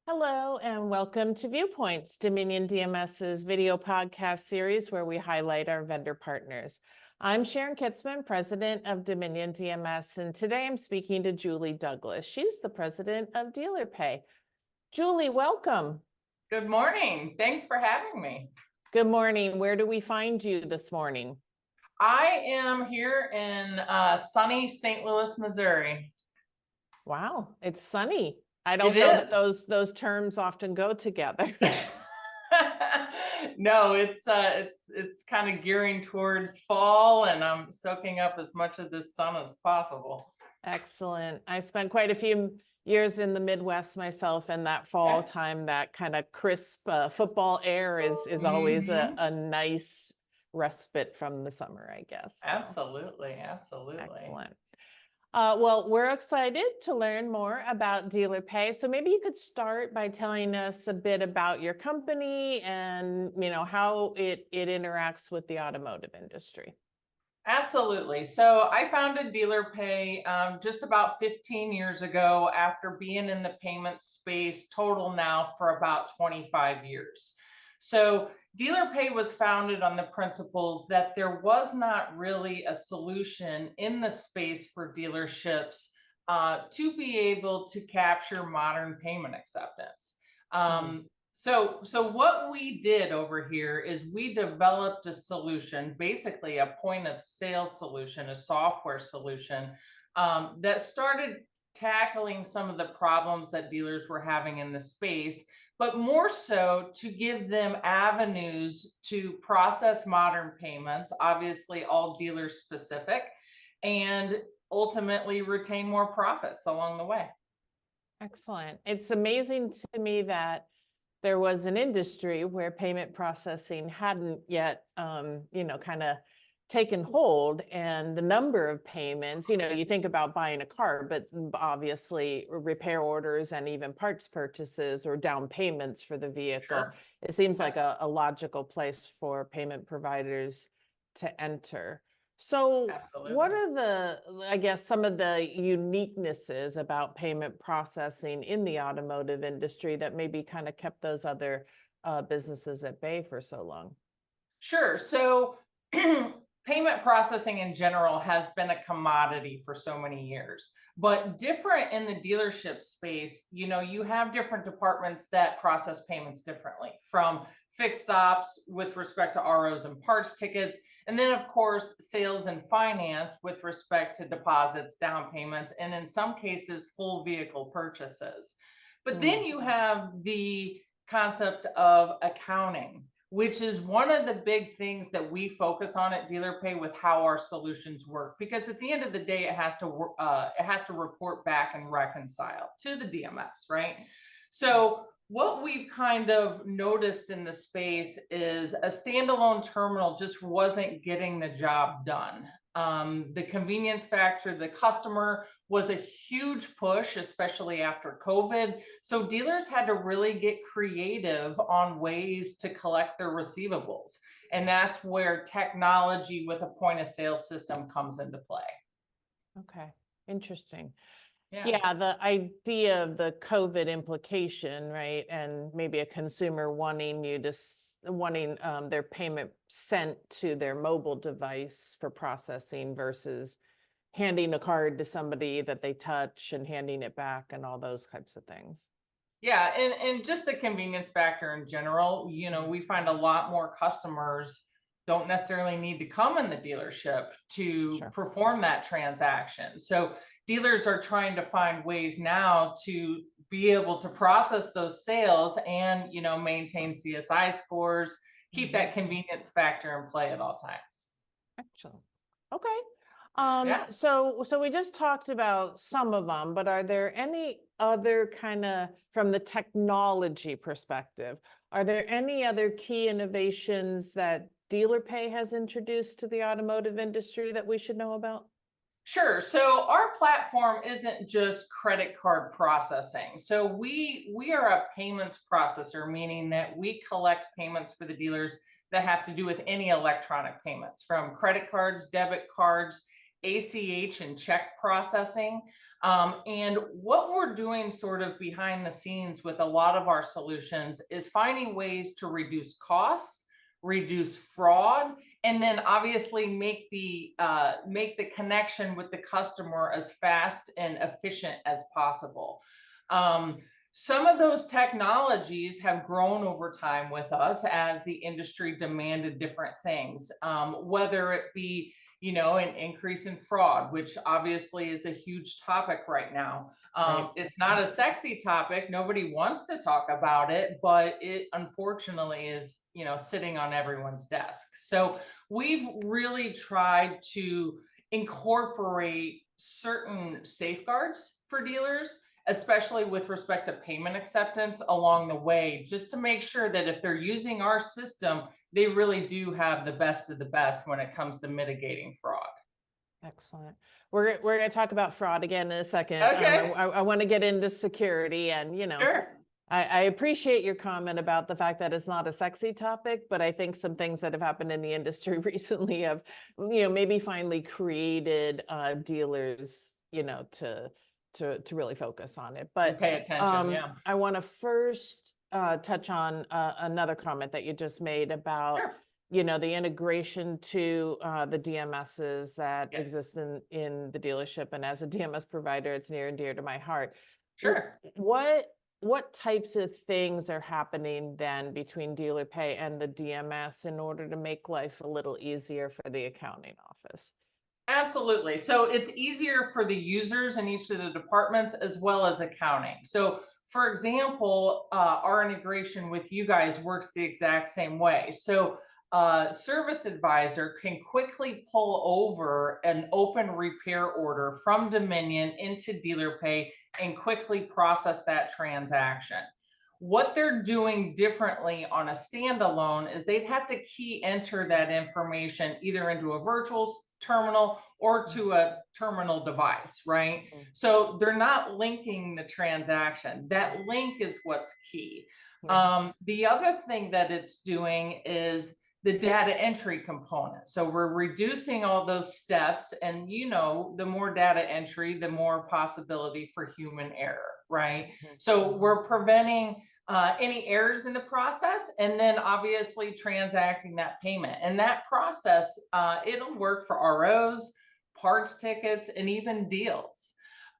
Hello and welcome to Viewpoints, Dominion DMS's video podcast series where we highlight our vendor partners. I'm Sharon Kitzman, president of Dominion DMS, and today I'm speaking to Julie Douglas. She's the president of DealerPay. Julie, welcome. Good morning. Thanks for having me. Good morning. Where do we find you this morning? I am here in sunny St. Louis, Missouri. Wow, it's sunny. I don't know that those terms often go together. No, it's kind of gearing towards fall, and I'm soaking up as much of this sun as possible. Excellent. I spent quite a few years in the Midwest myself, and that fall time, that kind of crisp football air is always a nice respite from the summer, I guess. So. Absolutely. Excellent. Well, we're excited to learn more about DealerPay. So maybe you could start by telling us a bit about your company and, how it interacts with the automotive industry. Absolutely. So I founded DealerPay just about 15 years ago after being in the payment space total now for about 25 years. So DealerPay was founded on the principles that there was not really a solution in the space for dealerships to be able to capture modern payment acceptance. So what we did over here is we developed a solution, basically a point of sale solution, a software solution that started tackling some of the problems that dealers were having in the space, but more so to give them avenues to process modern payments, obviously all dealer specific, and ultimately retain more profits along the way. Excellent. It's amazing to me that there was an industry where payment processing hadn't yet, kind of taken hold, and the number of payments, you think about buying a car, but obviously repair orders and even parts purchases or down payments for the vehicle. Sure. It seems like a logical place for payment providers to enter. So what are some of the uniquenesses about payment processing in the automotive industry that maybe kind of kept those other businesses at bay for so long? Sure. So payment processing in general has been a commodity for so many years, but different in the dealership space. You have different departments that process payments differently, from fixed ops with respect to ROs and parts tickets, and then of course sales and finance with respect to deposits, down payments, and in some cases full vehicle purchases. But then you have the concept of accounting, which is one of the big things that we focus on at DealerPay with how our solutions work, because at the end of the day, it has to report back and reconcile to the DMS, right? So what we've kind of noticed in the space is a standalone terminal just wasn't getting the job done. The convenience factor, the customer, was a huge push, especially after COVID. So dealers had to really get creative on ways to collect their receivables. And that's where technology with a point of sale system comes into play. Okay, interesting. Yeah, the idea of the COVID implication, right? And maybe a consumer wanting their payment sent to their mobile device for processing versus handing a card to somebody that they touch and handing it back and all those types of things. Yeah, and just the convenience factor in general, we find a lot more customers don't necessarily need to come in the dealership to perform that transaction. So dealers are trying to find ways now to be able to process those sales and, maintain CSI scores, keep that convenience factor in play at all times. Excellent. Okay. So we just talked about some of them, but are there any other kind of, from the technology perspective, are there any other key innovations that DealerPay has introduced to the automotive industry that we should know about? Sure. So our platform isn't just credit card processing. So we are a payments processor, meaning that we collect payments for the dealers that have to do with any electronic payments, from credit cards, debit cards, ACH and check processing. And what we're doing sort of behind the scenes with a lot of our solutions is finding ways to reduce costs, reduce fraud, and then obviously make the connection with the customer as fast and efficient as possible. Um, some of those technologies have grown over time with us as the industry demanded different things, whether it be an increase in fraud, which obviously is a huge topic right now. Right. It's not a sexy topic. Nobody wants to talk about it, but it unfortunately is, sitting on everyone's desk. So we've really tried to incorporate certain safeguards for dealers, especially with respect to payment acceptance along the way, just to make sure that if they're using our system, they really do have the best of the best when it comes to mitigating fraud. Excellent. We're going to talk about fraud again in a second. Okay, I want to get into security, and sure. I appreciate your comment about the fact that it's not a sexy topic, but I think some things that have happened in the industry recently have, maybe finally created dealers, to really focus on it. But Pay attention, yeah. I want to first touch on another comment that you just made about, Sure. the integration to the DMSs that Yes. exist in the dealership. And as a DMS provider, it's near and dear to my heart. Sure. What types of things are happening then between DealerPay and the DMS in order to make life a little easier for the accounting office? Absolutely. So it's easier for the users in each of the departments as well as accounting. So, for example, our integration with you guys works the exact same way. So, Service Advisor can quickly pull over an open repair order from Dominion into DealerPay and quickly process that transaction. What they're doing differently on a standalone is they'd have to key enter that information either into a virtual terminal or to a terminal device, right? Mm. So they're not linking the transaction. That link is what's key. Yeah. The other thing that it's doing is the data entry component. So we're reducing all those steps, and the more data entry, the more possibility for human error, right? So we're preventing any errors in the process, and then obviously transacting that payment. And that process, it'll work for ROs, parts tickets, and even deals.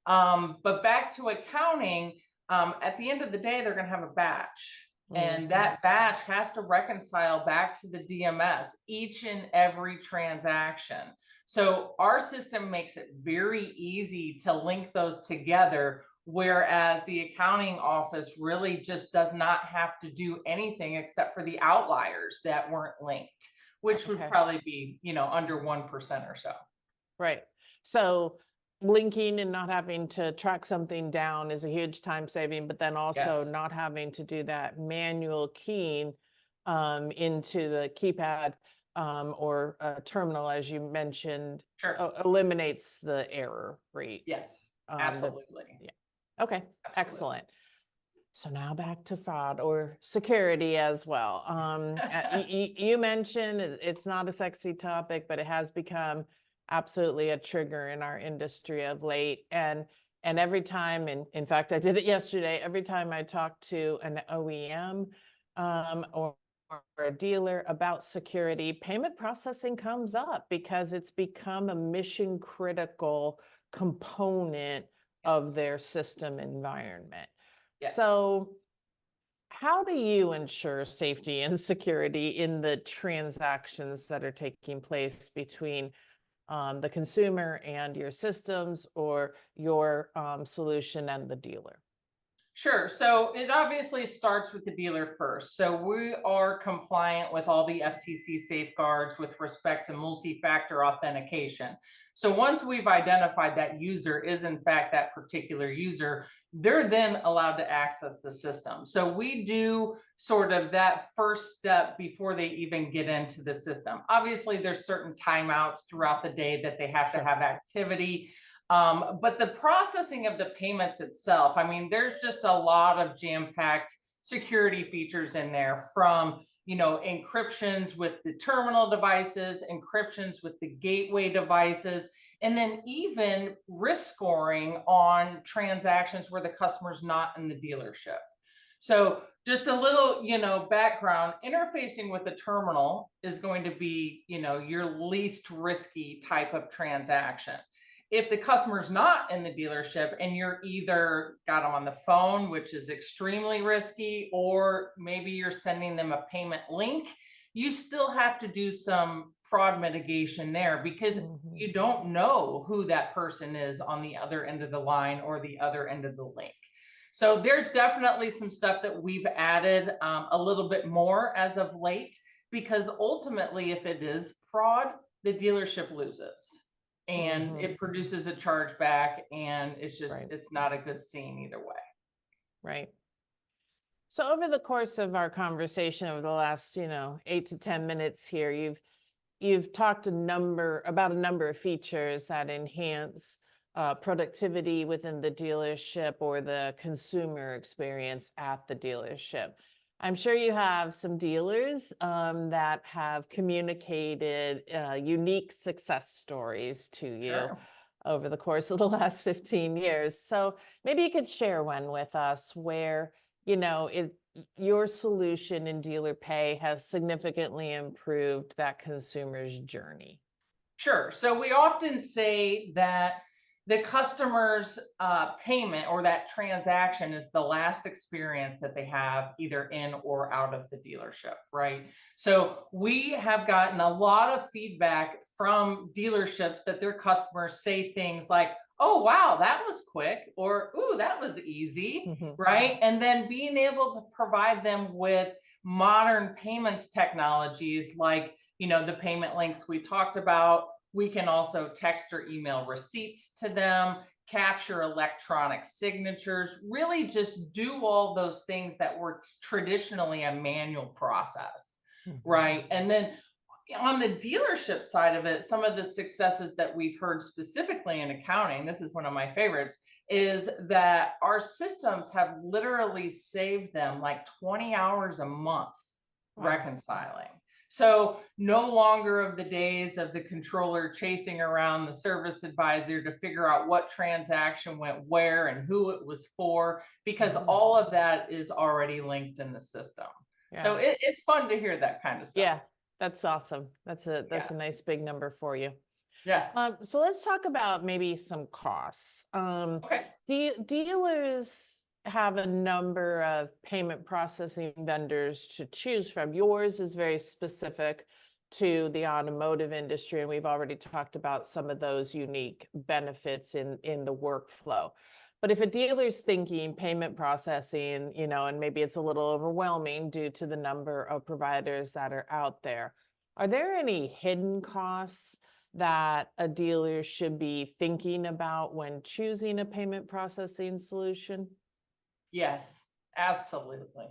But back to accounting, at the end of the day, they're going to have a batch. And that batch has to reconcile back to the DMS each and every transaction. So our system makes it very easy to link those together, whereas the accounting office really just does not have to do anything except for the outliers that weren't linked, which would Okay. probably be, under 1% or so. Right. So linking and not having to track something down is a huge time saving, but then also Yes. not having to do that manual keying into the keypad or terminal, as you mentioned, Sure. eliminates the error rate. Yes, that- absolutely. yeah. Okay, Absolutely. excellent. So now back to fraud or security as well. You mentioned it's not a sexy topic, but it has become absolutely a trigger in our industry of late. And every time, and in fact, I did it yesterday, every time I talk to an OEM or a dealer about security, payment processing comes up because it's become a mission critical component of Yes. their system environment. Yes. So how do you ensure safety and security in the transactions that are taking place between the consumer and your systems, or your solution and the dealer? Sure. So it obviously starts with the dealer first. So we are compliant with all the FTC safeguards with respect to multi-factor authentication. So once we've identified that user is in fact that particular user, they're then allowed to access the system. So we do sort of that first step before they even get into the system. Obviously, there's certain timeouts throughout the day that they have to have activity. But the processing of the payments itself, I mean, there's just a lot of jam-packed security features in there, from encryptions with the terminal devices, encryptions with the gateway devices, And then even risk scoring on transactions where the customer's not in the dealership. So just a little, background, interfacing with a terminal is going to be, your least risky type of transaction. If the customer's not in the dealership and you're either got them on the phone, which is extremely risky, or maybe you're sending them a payment link, you still have to do some fraud mitigation there because you don't know who that person is on the other end of the line or the other end of the link. So there's definitely some stuff that we've added a little bit more as of late, because ultimately, if it is fraud, the dealership loses and it produces a chargeback, and it's just, it's not a good scene either way. Right. So over the course of our conversation over the last, 8 to 10 minutes here, you've talked about a number of features that enhance productivity within the dealership or the consumer experience at the dealership. I'm sure you have some dealers that have communicated unique success stories to you over the course of the last 15 years. So maybe you could share one with us where, your solution in DealerPay has significantly improved that consumer's journey. Sure. So we often say that the customer's payment or that transaction is the last experience that they have either in or out of the dealership, right? So we have gotten a lot of feedback from dealerships that their customers say things like, "Oh, wow, that was quick," or "Ooh, that was easy," right? And then being able to provide them with modern payments technologies like, the payment links we talked about. We can also text or email receipts to them, capture electronic signatures, really just do all those things that were traditionally a manual process, right? And then on the dealership side of it, some of the successes that we've heard specifically in accounting, this is one of my favorites, is that our systems have literally saved them like 20 hours a month reconciling. So no longer of the days of the controller chasing around the service advisor to figure out what transaction went where and who it was for, because all of that is already linked in the system. So it's fun to hear that kind of stuff. Yeah, that's awesome. That's a nice big number for you. Yeah. So let's talk about maybe some costs. Okay. Dealers have a number of payment processing vendors to choose from. Yours is very specific to the automotive industry, and we've already talked about some of those unique benefits in the workflow. But if a dealer's thinking payment processing, and maybe it's a little overwhelming due to the number of providers that are out there, are there any hidden costs that a dealer should be thinking about when choosing a payment processing solution? Yes, absolutely.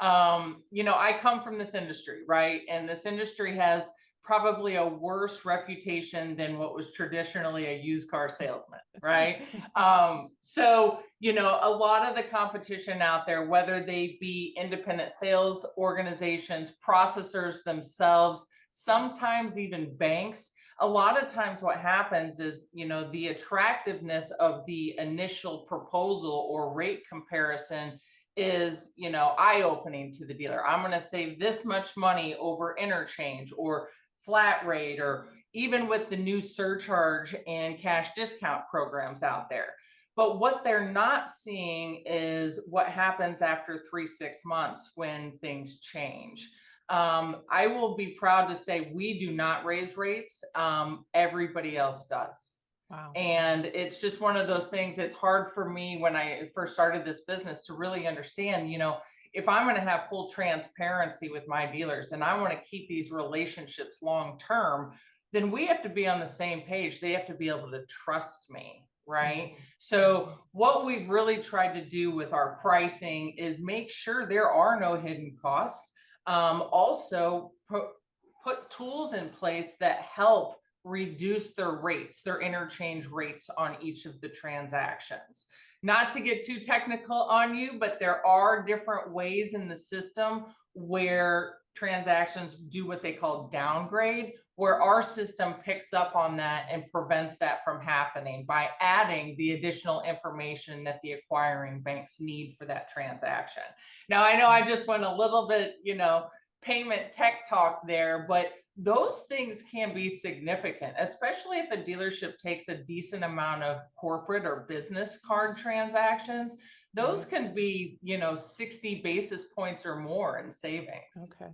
I come from this industry, right? And this industry has probably a worse reputation than what was traditionally a used car salesman, right? So, a lot of the competition out there, whether they be independent sales organizations, processors themselves, sometimes even banks, a lot of times what happens is, the attractiveness of the initial proposal or rate comparison is, eye-opening to the dealer. I'm going to save this much money over interchange or flat rate, or even with the new surcharge and cash discount programs out there. But what they're not seeing is what happens after 3-6 months when things change. I will be proud to say we do not raise rates. Everybody else does. Wow. And it's just one of those things. It's hard for me when I first started this business to really understand, if I'm going to have full transparency with my dealers and I want to keep these relationships long term, then we have to be on the same page. They have to be able to trust me. Right. So what we've really tried to do with our pricing is make sure there are no hidden costs. Also put tools in place that help reduce their rates, their interchange rates on each of the transactions. Not to get too technical on you, but there are different ways in the system where transactions do what they call downgrade, where our system picks up on that and prevents that from happening by adding the additional information that the acquiring banks need for that transaction. Now, I know I just went a little bit, payment tech talk there, but those things can be significant, especially if a dealership takes a decent amount of corporate or business card transactions. Those can be, 60 basis points or more in savings. Okay.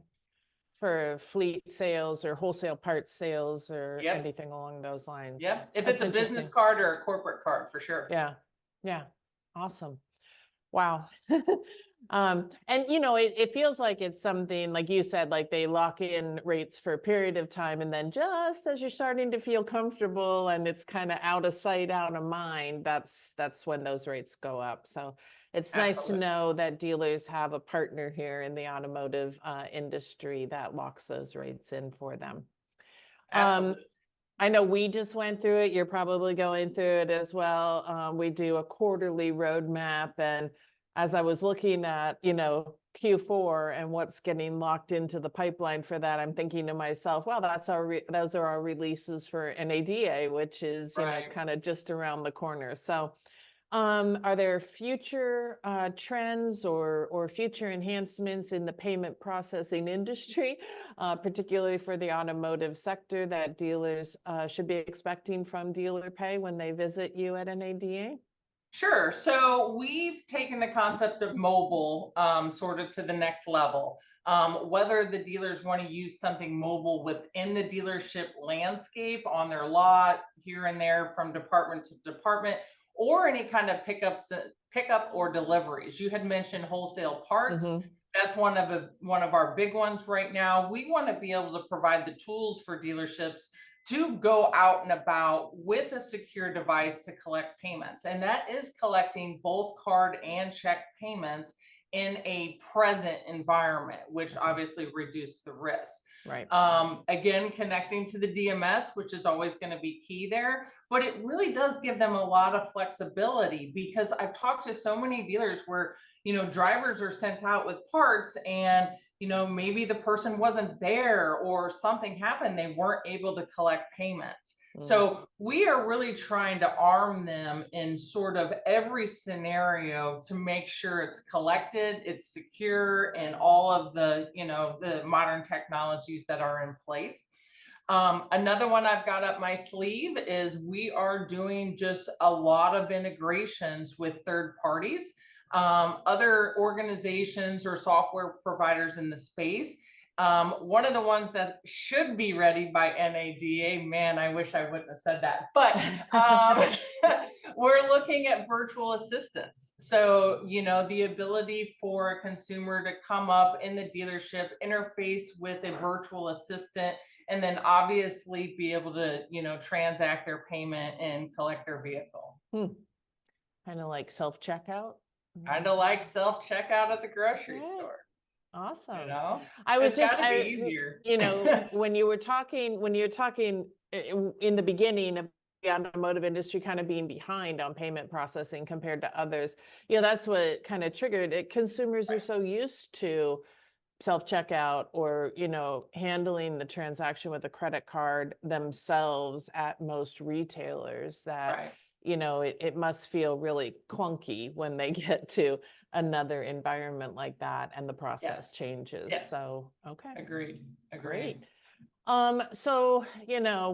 For fleet sales or wholesale parts sales or Yep. anything along those lines. Yep. If That's it's a business interesting. card or a corporate card, for sure. Yeah. Yeah. Awesome. Wow. And it feels like it's something like you said, like they lock in rates for a period of time, and then just as you're starting to feel comfortable and it's kind of out of sight, out of mind, that's when those rates go up. So it's nice to Absolutely. know that dealers have a partner here in the automotive industry that locks those rates in for them. Absolutely. I know we just went through it. You're probably going through it as well. We do a quarterly roadmap, and as I was looking at, Q4 and what's getting locked into the pipeline for that, I'm thinking to myself, well, those are our releases for NADA, which is, Right. kind of just around the corner. So, are there future trends or future enhancements in the payment processing industry, particularly for the automotive sector, that dealers should be expecting from DealerPay when they visit you at NADA? Sure. So we've taken the concept of mobile sort of to the next level. Whether the dealers want to use something mobile within the dealership landscape on their lot, here and there from department to department, or any kind of pickup or deliveries. You had mentioned wholesale parts. Mm-hmm. That's one of our big ones right now. We want to be able to provide the tools for dealerships to go out and about with a secure device to collect payments. And that is collecting both card and check payments in a present environment, which obviously reduces the risk. Right. Again, connecting to the DMS, which is always going to be key there, but it really does give them a lot of flexibility, because I've talked to so many dealers where, drivers are sent out with parts and maybe the person wasn't there or something happened, they weren't able to collect payment. So we are really trying to arm them in sort of every scenario to make sure it's collected, it's secure, and all of the, the modern technologies that are in place. Another one I've got up my sleeve is we are doing just a lot of integrations with third parties, other organizations or software providers in the space. One of the ones that should be ready by NADA, man, I wish I wouldn't have said that, but we're looking at virtual assistants. So, the ability for a consumer to come up in the dealership, interface with a virtual assistant, and then obviously be able to, transact their payment and collect their vehicle. Kind of like self-checkout? Kind of like self-checkout at the grocery store. Awesome. I was just, easier. When you're talking in the beginning of the automotive industry kind of being behind on payment processing compared to others, that's what kind of triggered it. Consumers are so used to self-checkout or, handling the transaction with a credit card themselves at most retailers that, it must feel really clunky when they get to another environment like that and the process changes. Yes. So, okay. Agreed. Great. So,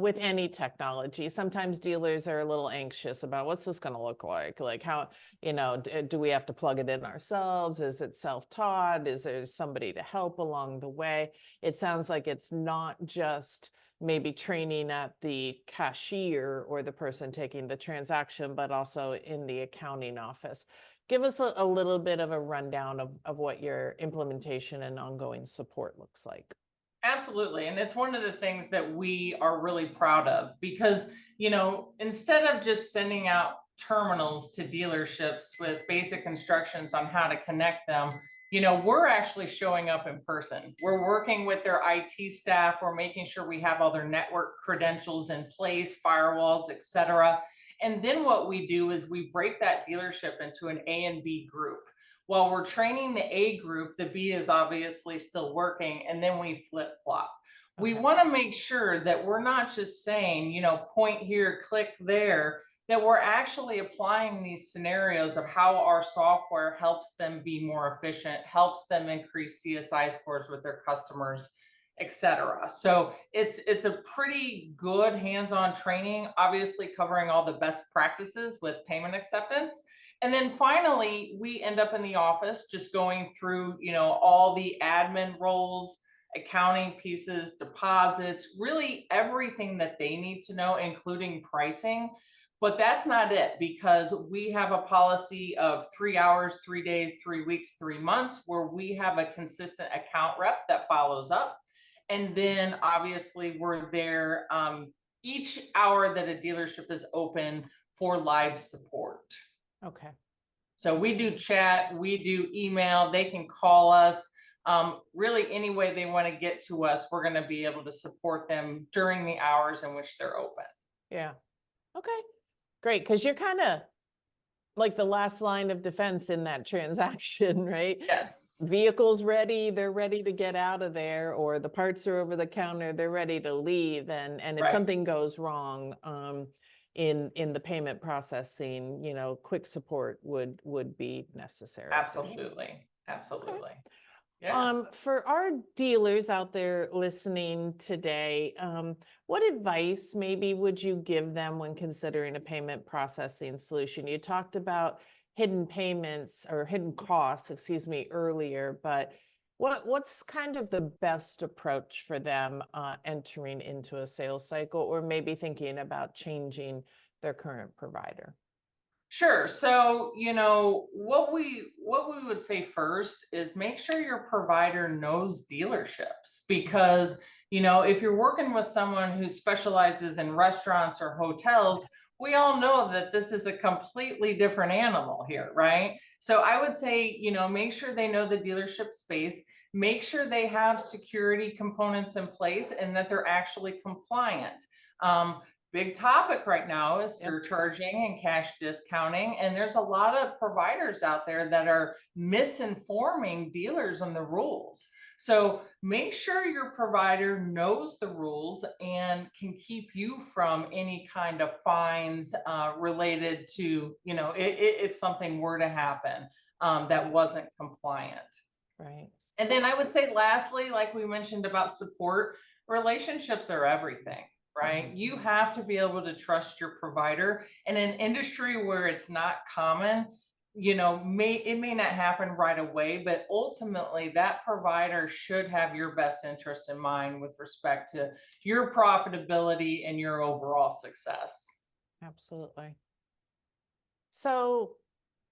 with any technology, sometimes dealers are a little anxious about what's this going to look like how, do we have to plug it in ourselves? Is it self-taught? Is there somebody to help along the way? It sounds like it's not just maybe training at the cashier or the person taking the transaction, but also in the accounting office. Give us a little bit of a rundown of what your implementation and ongoing support looks like. Absolutely. And it's one of the things that we are really proud of because, instead of just sending out terminals to dealerships with basic instructions on how to connect them, we're actually showing up in person. We're working with their IT staff. We're making sure we have all their network credentials in place, firewalls, etc. And then what we do is we break that dealership into an A and B group. While we're training the A group, the B is obviously still working, and then we flip flop. We Okay. want to make sure that we're not just saying, point here, click there, that we're actually applying these scenarios of how our software helps them be more efficient, helps them increase CSI scores with their customers, etc. So it's a pretty good hands-on training, obviously covering all the best practices with payment acceptance. And then finally, we end up in the office just going through, all the admin roles, accounting pieces, deposits, really everything that they need to know, including pricing. But that's not it, because we have a policy of 3 hours, 3 days, 3 weeks, 3 months, where we have a consistent account rep that follows up. And then obviously we're there each hour that a dealership is open for live support. Okay. So we do chat, we do email, they can call us. Really, any way they want to get to us, we're going to be able to support them during the hours in which they're open. Yeah. Okay. Great. Because you're kind of like the last line of defense in that transaction, right? Yes. Vehicles ready, they're ready to get out of there, or the parts are over the counter, they're ready to leave. And if Right. something goes wrong, in the payment processing, quick support would be necessary. For sure. Absolutely. Absolutely. Yeah. For our dealers out there listening today, what advice maybe would you give them when considering a payment processing solution? You talked about hidden payments or hidden costs, excuse me, earlier, but what's kind of the best approach for them entering into a sales cycle, or maybe thinking about changing their current provider? Sure. So, what we would say first is make sure your provider knows dealerships, because, if you're working with someone who specializes in restaurants or hotels, we all know that this is a completely different animal here, right? So I would say, make sure they know the dealership space, make sure they have security components in place and that they're actually compliant. Big topic right now is Yep. surcharging and cash discounting. And there's a lot of providers out there that are misinforming dealers on the rules. So make sure your provider knows the rules and can keep you from any kind of fines related to, if something were to happen that wasn't compliant. Right. And then I would say, lastly, like we mentioned about support, relationships are everything, right? You have to be able to trust your provider. In an industry where it's not common, it may not happen right away, but ultimately that provider should have your best interests in mind with respect to your profitability and your overall success. Absolutely. So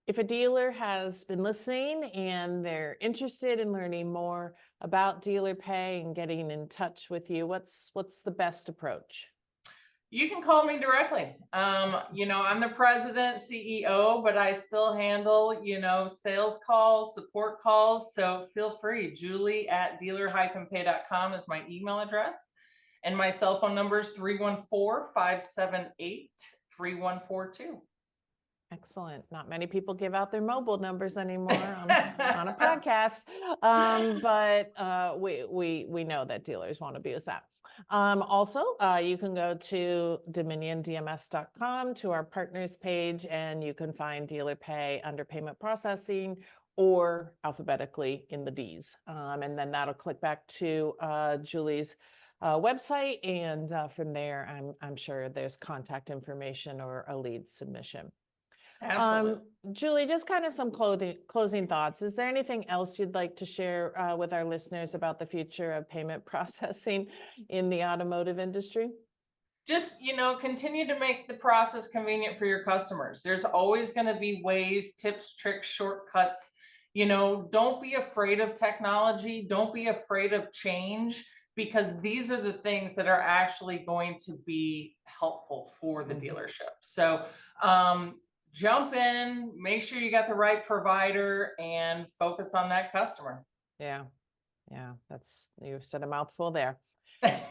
if a dealer has been listening and they're interested in learning more about DealerPay and getting in touch with you, what's the best approach? You can call me directly. I'm the president, CEO, but I still handle, sales calls, support calls. So feel free. Julie at dealer-pay.com is my email address. And my cell phone number is 314-578-3142. Excellent. Not many people give out their mobile numbers anymore on a podcast, but we know that dealers want to abuse that. Also, you can go to dominiondms.com to our partners page, and you can find DealerPay under payment processing or alphabetically in the D's. And then that'll click back to Julie's website, and from there, I'm sure there's contact information or a lead submission. Absolutely. Julie, just kind of some closing thoughts. Is there anything else you'd like to share with our listeners about the future of payment processing in the automotive industry? Just, continue to make the process convenient for your customers. There's always going to be ways, tips, tricks, shortcuts. Don't be afraid of technology. Don't be afraid of change, because these are the things that are actually going to be helpful for the dealership. So, jump in, make sure you got the right provider, and focus on that customer. Yeah. You've said a mouthful there.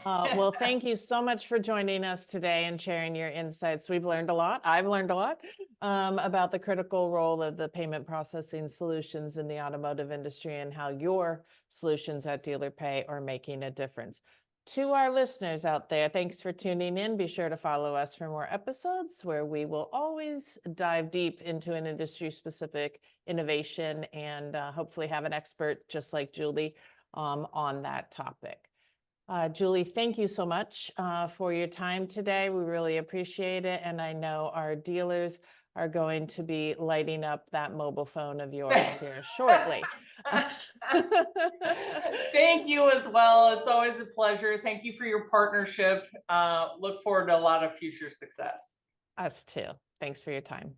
Well, thank you so much for joining us today and sharing your insights. We've learned a lot. I've learned a lot about the critical role of the payment processing solutions in the automotive industry and how your solutions at DealerPay are making a difference. To our listeners out there, thanks for tuning in. Be sure to follow us for more episodes where we will always dive deep into an industry specific innovation and hopefully have an expert just like Julie on that topic. Julie, thank you so much for your time today. We really appreciate it. And I know our dealers are going to be lighting up that mobile phone of yours here shortly. Thank you as well. It's always a pleasure. Thank you for your partnership. Look forward to a lot of future success. Us too. Thanks for your time.